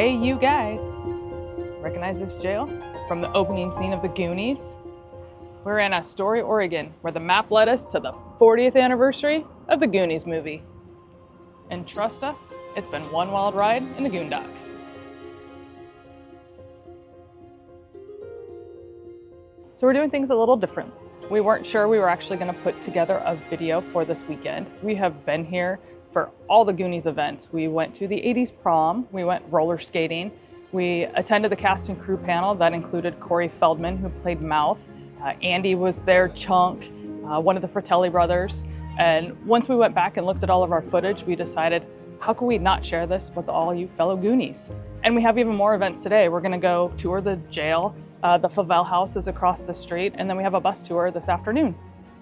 Hey, you guys, recognize this jail from the opening scene of the Goonies? We're in Astoria, Oregon, where the map led us to the 40th anniversary of the Goonies movie. And trust us, it's been one wild ride in the Goondocks. So we're doing things a little different. We weren't sure we were actually going to put together a video for this weekend. We have been here for all the Goonies events. We went to the 80s prom, we went roller skating, we attended the cast and crew panel that included Corey Feldman, who played Mouth. Andy was there, Chunk, one of the Fratelli brothers. And once we went back and looked at all of our footage, we decided, how can we not share this with all you fellow Goonies? And we have even more events today. We're gonna go tour the jail. The FLL House is across the street, and then we have a bus tour this afternoon.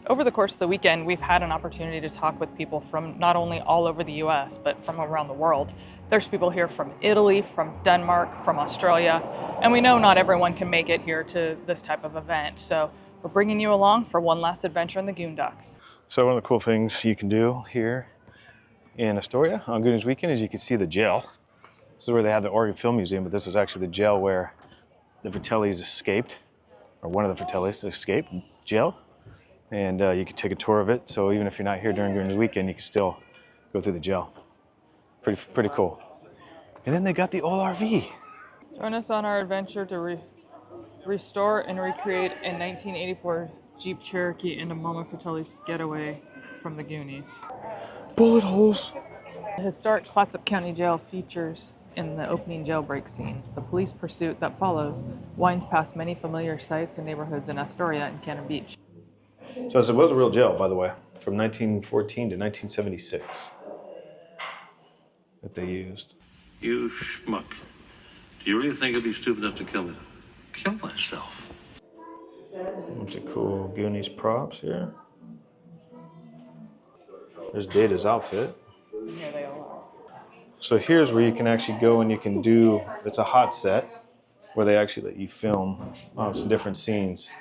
Over the course of the weekend, we've had an opportunity to talk with people from not only all over the US, but from around the world. There's people here from Italy, from Denmark, from Australia, and we know not everyone can make it here to this type of event. So we're bringing you along for one last adventure in the Goondocks. So one of the cool things you can do here in Astoria on Goonies weekend is you can see the jail. This is where they have the Oregon Film Museum, but this is actually the jail where the Fratellis escaped, or one of the Fratellis escaped jail. And you can take a tour of it. So even if you're not here during Goonies weekend, you can still go through the jail. Pretty cool. And then they got the old RV. Join us on our adventure to restore and recreate a 1984 Jeep Cherokee into Mama Fratelli's getaway from the Goonies. Bullet holes. The historic Clatsop County Jail features in the opening jailbreak scene. The police pursuit that follows winds past many familiar sights and neighborhoods in Astoria and Cannon Beach. So it was a real jail, by the way, from 1914 to 1976 that they used. You schmuck. Do you really think I'd be stupid enough to kill myself? A bunch of cool Goonies props here. There's Data's outfit. Here they all are. So here's where you can actually go and you can do, it's a hot set where they actually let you film some different scenes.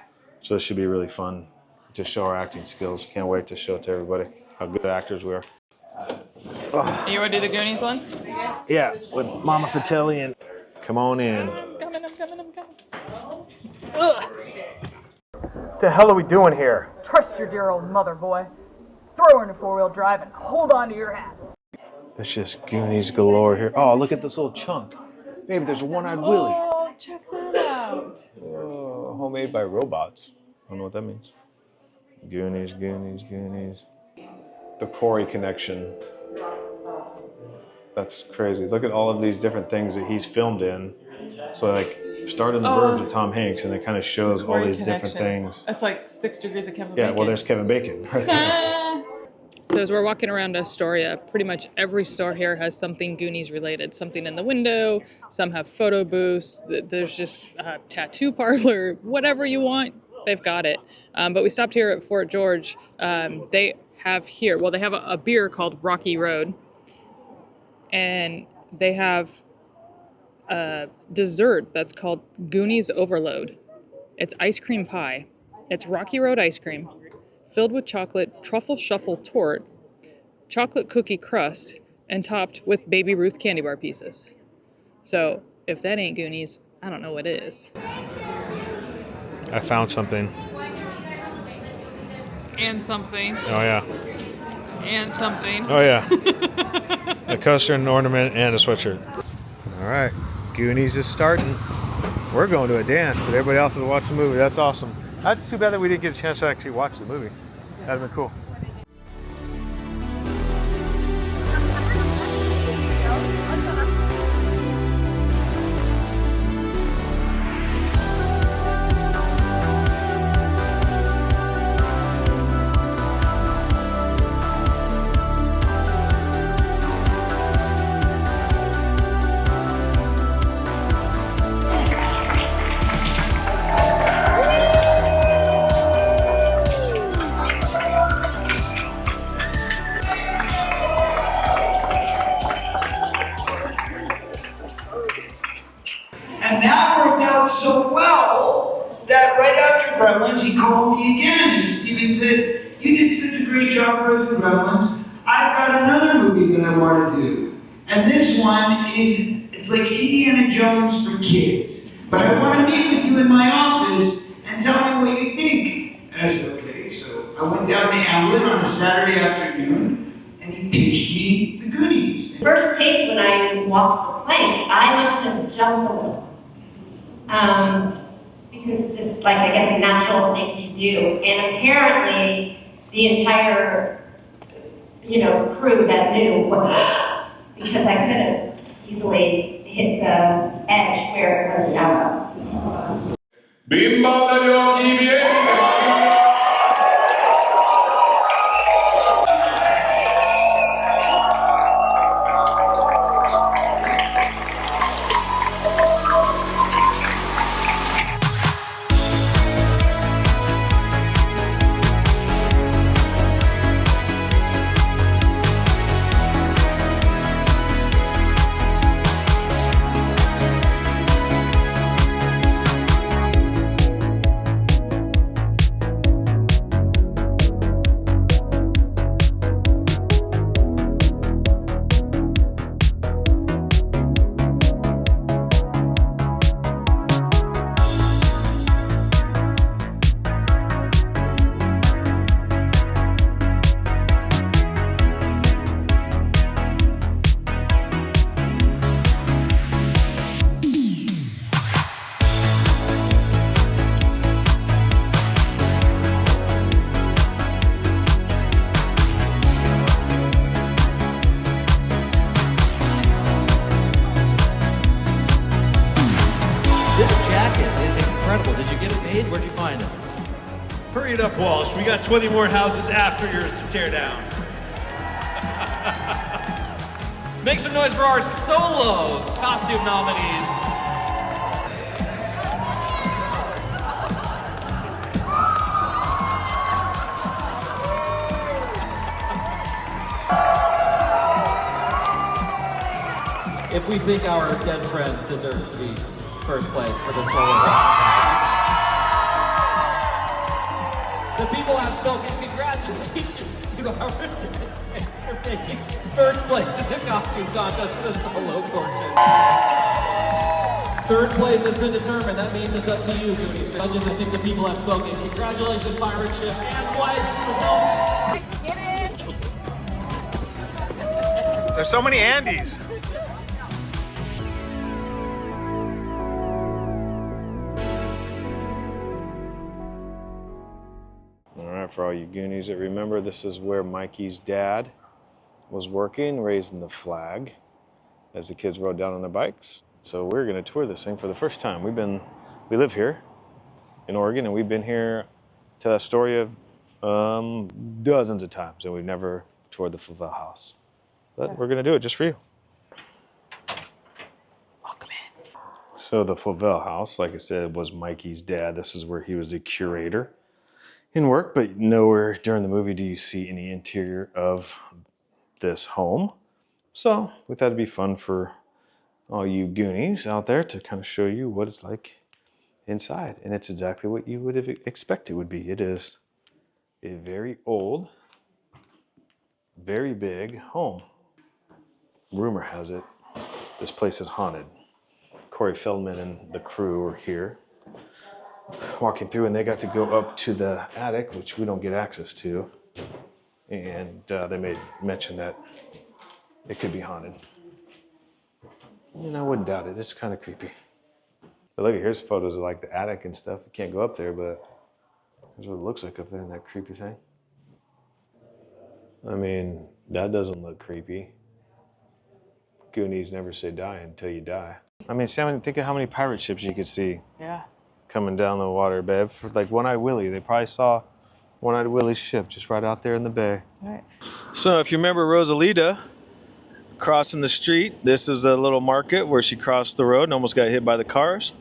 So it should be really fun to show our acting skills. Can't wait to show it to everybody how good actors we are. You want to do the Goonies one? Yeah, with Mama Fratelli and come on in. I'm coming. What the hell are we doing here? Trust your dear old mother, boy. Throw her into four-wheel drive and hold on to your hat. It's just Goonies galore here. Oh, look at this little chunk. Maybe there's a one-eyed Willie. Oh, check that out. Oh, homemade by robots. I don't know what that means. Goonies. The Corey connection. That's crazy. Look at all of these different things that he's filmed in. So like, start in The Burbs with Tom Hanks, and it kind of shows all these different things. That's like 6 degrees of Kevin Yeah, Bacon. well, there's Kevin Bacon right there. So as we're walking around Astoria, pretty much every store here has something Goonies related. Something in the window, some have photo booths, there's just a tattoo parlor, whatever you want, they've got it. But we stopped here at Fort George. They have a beer called Rocky Road. And they have a dessert that's called Goonies Overload. It's ice cream pie. It's Rocky Road ice cream, filled with chocolate truffle-shuffle torte, chocolate cookie crust, and topped with Baby Ruth candy bar pieces. So, if that ain't Goonies, I don't know what is. I found something. And something. Oh, yeah. And something. Oh, yeah. A coaster, an ornament, and a sweatshirt. All right. Goonies is starting. We're going to a dance, but everybody else is watching the movie. That's awesome. That's too bad that we didn't get a chance to actually watch the movie. That'd have been cool. And that worked out so well that right after Gremlins, he called me again. And Steven said, "You did such a great job for us in Gremlins. I've got another movie that I want to do. And this one is It's like Indiana Jones for kids. But I want to meet with you in my office and tell me what you think. And I said, okay. So I went down to Amblin on a Saturday afternoon, and he pitched me the Goonies. First take, when I walked the plank, I must have jumped a little. Because it's just like, I guess, a natural thing to do. And apparently, the entire, crew that knew, because I could have easily hit the edge where it was shallow. Bimbo dagli occhi vieni. Did you get it made? Where'd you find it? Hurry it up, Walsh. We got 20 more houses after yours to tear down. Make some noise for our solo costume nominees. If we think our dead friend deserves to be first place for the solo costume. The people have spoken. Congratulations to our dead friend for taking first place in the costume contest for the solo portion. Third place has been determined. That means it's up to you, Goonies. Judges, I think the people have spoken. Congratulations, Pirate Ship and wife, who was helped. Get in! There's so many Andys. For all you Goonies that remember, this is where Mikey's dad was working, raising the flag as the kids rode down on their bikes. So we're going to tour this thing for the first time. We live here in Oregon, and we've been here to Astoria dozens of times, and we've never toured the FLL House. But we're going to do it just for you. Welcome in. So the FLL House, like I said, was Mikey's dad. This is where he was the curator in work, but nowhere during the movie do you see any interior of this home. So we thought it'd be fun for all you Goonies out there to kind of show you what it's like inside. And it's exactly what you would have expected it would be. It is a very old, very big home. Rumor has it, this place is haunted. Corey Feldman and the crew were here walking through, and they got to go up to the attic, which we don't get access to, and they made mention that it could be haunted. And I wouldn't doubt it. It's kind of creepy. But look, here's photos of like the attic and stuff. You can't go up there, but here's what it looks like up there in that creepy thing. I mean, that doesn't look creepy. Goonies never say die until you die. I mean, Sam, think of how many pirate ships you could see. Yeah. Coming down the water, babe. For like One-Eyed Willie. They probably saw One-Eyed Willie's ship just right out there in the bay. All right. So if you remember Rosalita crossing the street, this is a little market where she crossed the road and almost got hit by the cars.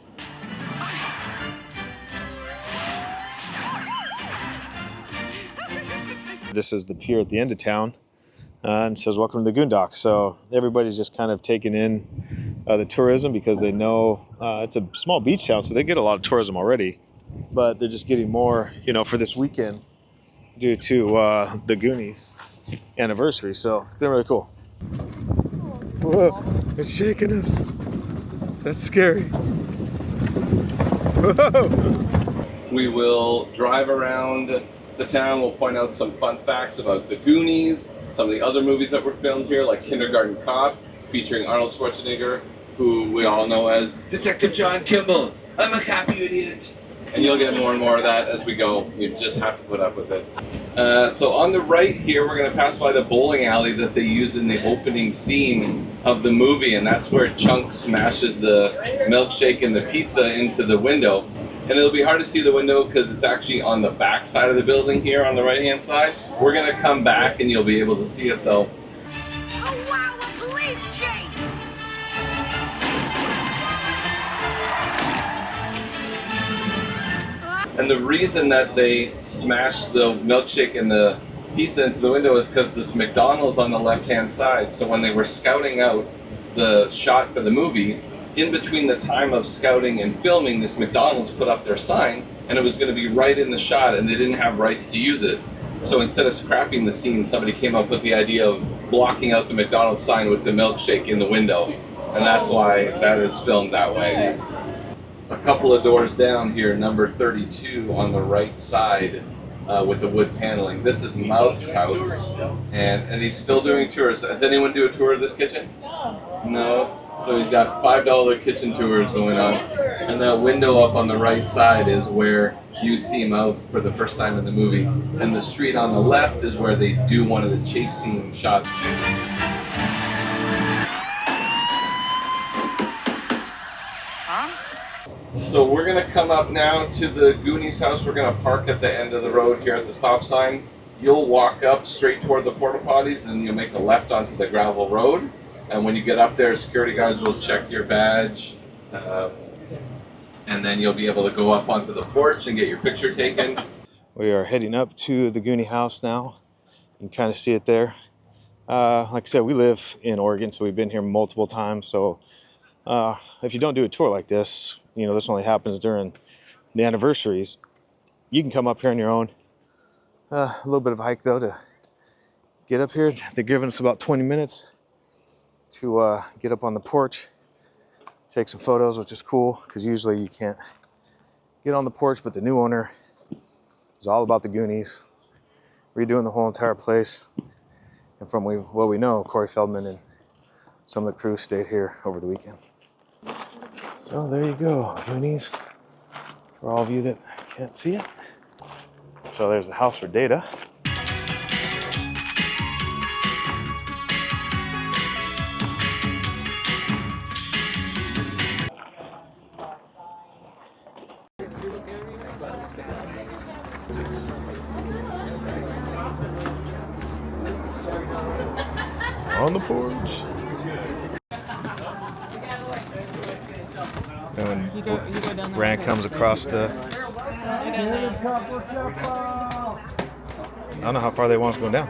This is the pier at the end of town. And it says, welcome to the Goondocks. So everybody's just kind of taking in the tourism because they know it's a small beach town, so they get a lot of tourism already. But they're just getting more, for this weekend due to the Goonies anniversary. So it's been really cool. Whoa, it's shaking us. That's scary. Whoa. We will drive around the town. We'll point out some fun facts about the Goonies, some of the other movies that were filmed here, like Kindergarten Cop, featuring Arnold Schwarzenegger, who we all know as Detective John Kimball. I'm a cop, you idiot. And you'll get more and more of that as we go. You just have to put up with it. So on the right here, we're going to pass by the bowling alley that they use in the opening scene of the movie, and that's where Chunk smashes the milkshake and the pizza into the window. And it'll be hard to see the window because it's actually on the back side of the building here on the right-hand side. We're going to come back and you'll be able to see it though. Oh wow, a police chase! And the reason that they smashed the milkshake and the pizza into the window is because this McDonald's on the left-hand side. So when they were scouting out the shot for the movie, in between the time of scouting and filming, this McDonald's put up their sign, and it was going to be right in the shot, and they didn't have rights to use it. So instead of scrapping the scene, somebody came up with the idea of blocking out the McDonald's sign with the milkshake in the window. And that's why that is filmed that way. A couple of doors down here, number 32 on the right side with the wood paneling. This is Mouth's house, and he's still doing tours. Does anyone do a tour of this kitchen? No. So he's got $5 kitchen tours going on. And that window up on the right side is where you see Mouth for the first time in the movie. And the street on the left is where they do one of the chase scene shots. So we're going to come up now to the Goonies house. We're going to park at the end of the road here at the stop sign. You'll walk up straight toward the porta potties, and then you'll make a left onto the gravel road. And when you get up there, security guards will check your badge, and then you'll be able to go up onto the porch and get your picture taken. We are heading up to the Goonie house now. You can kind of see it there. Like I said, we live in Oregon, so we've been here multiple times. So if you don't do a tour like this, you know, this only happens during the anniversaries. You can come up here on your own. A little bit of a hike, though, to get up here. They're giving us about 20 minutes to get up on the porch, take some photos, which is cool because usually you can't get on the porch, but the new owner is all about the Goonies, redoing the whole entire place. And from what we know, Corey Feldman and some of the crew stayed here over the weekend. So there you go, Goonies, for all of you that can't see it. So there's the house for data. On the porch. And when you go down there. Grant comes across the... I don't know how far they want us to go down.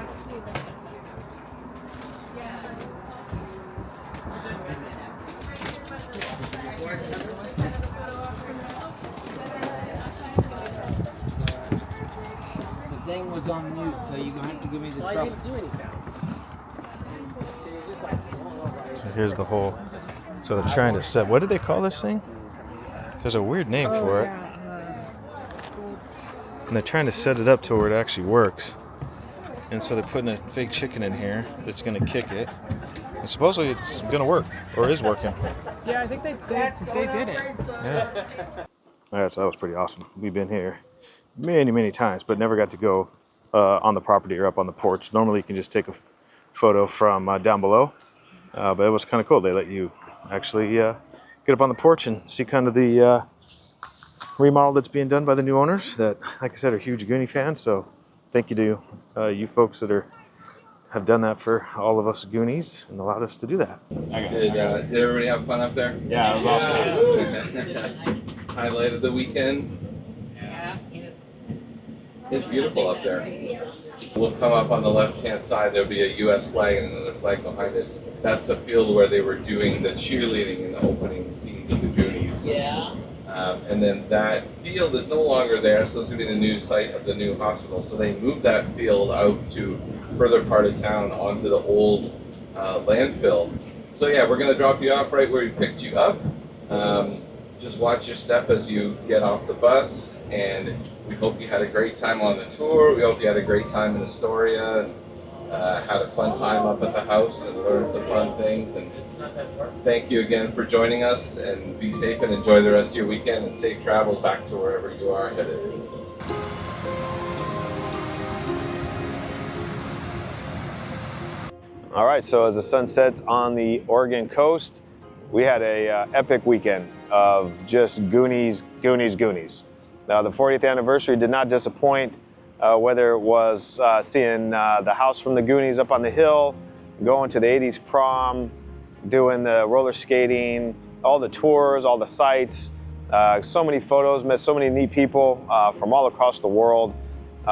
The thing was on mute, so you're going to have to give me the truffle. I didn't do any sound. So here's the whole... So they're trying to set... What did they call this thing? There's a weird name for it. And they're trying to set it up to where it actually works. And so they're putting a fake chicken in here that's going to kick it. And supposedly it's going to work, or is working. Yeah, I think they did it. Yeah. Alright, so that was pretty awesome. We've been here many, many times, but never got to go on the property or up on the porch. Normally you can just take a photo from down below. But it was kind of cool. They let you actually get up on the porch and see kind of the remodel that's being done by the new owners that, like I said, are huge Goonie fans. So thank you to you folks that have done that for all of us Goonies and allowed us to do that. Did everybody have fun up there? Yeah, it was awesome. Highlight of the weekend. Yeah. It's beautiful up there. We'll come up on the left-hand side. There'll be a U.S. flag and another flag behind it. That's the field where they were doing the cheerleading in the opening scenes of the Goonies. Yeah. And then that field is no longer there, so it's going to be the new site of the new hospital. So they moved that field out to further part of town onto the old landfill. So yeah, we're going to drop you off right where we picked you up. Just watch your step as you get off the bus, and we hope you had a great time on the tour. We hope you had a great time in Astoria, and had a fun time up at the house and learned some fun things. And thank you again for joining us, and be safe and enjoy the rest of your weekend, and safe travels back to wherever you are headed. All right, so as the sun sets on the Oregon coast, we had a epic weekend of just Goonies, Goonies, Goonies. Now, the 40th anniversary did not disappoint, whether it was seeing the house from the Goonies up on the hill, going to the 80s prom, doing the roller skating, all the tours, all the sights, so many photos, met so many neat people from all across the world.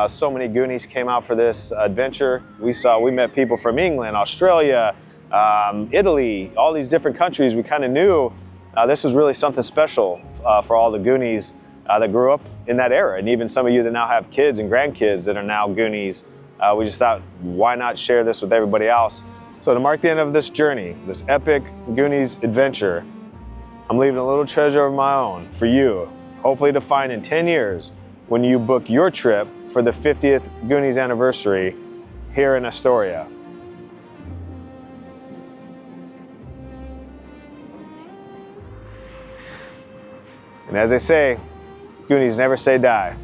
So many Goonies came out for this adventure. We met people from England, Australia, Italy, all these different countries. We kind of knew this was really something special for all the Goonies that grew up in that era, and even some of you that now have kids and grandkids that are now Goonies. We just thought, why not share this with everybody else? So to mark the end of this journey, this epic Goonies adventure, I'm leaving a little treasure of my own for you, hopefully to find in 10 years when you book your trip for the 50th Goonies anniversary here in Astoria. And as they say, Goonies never say die.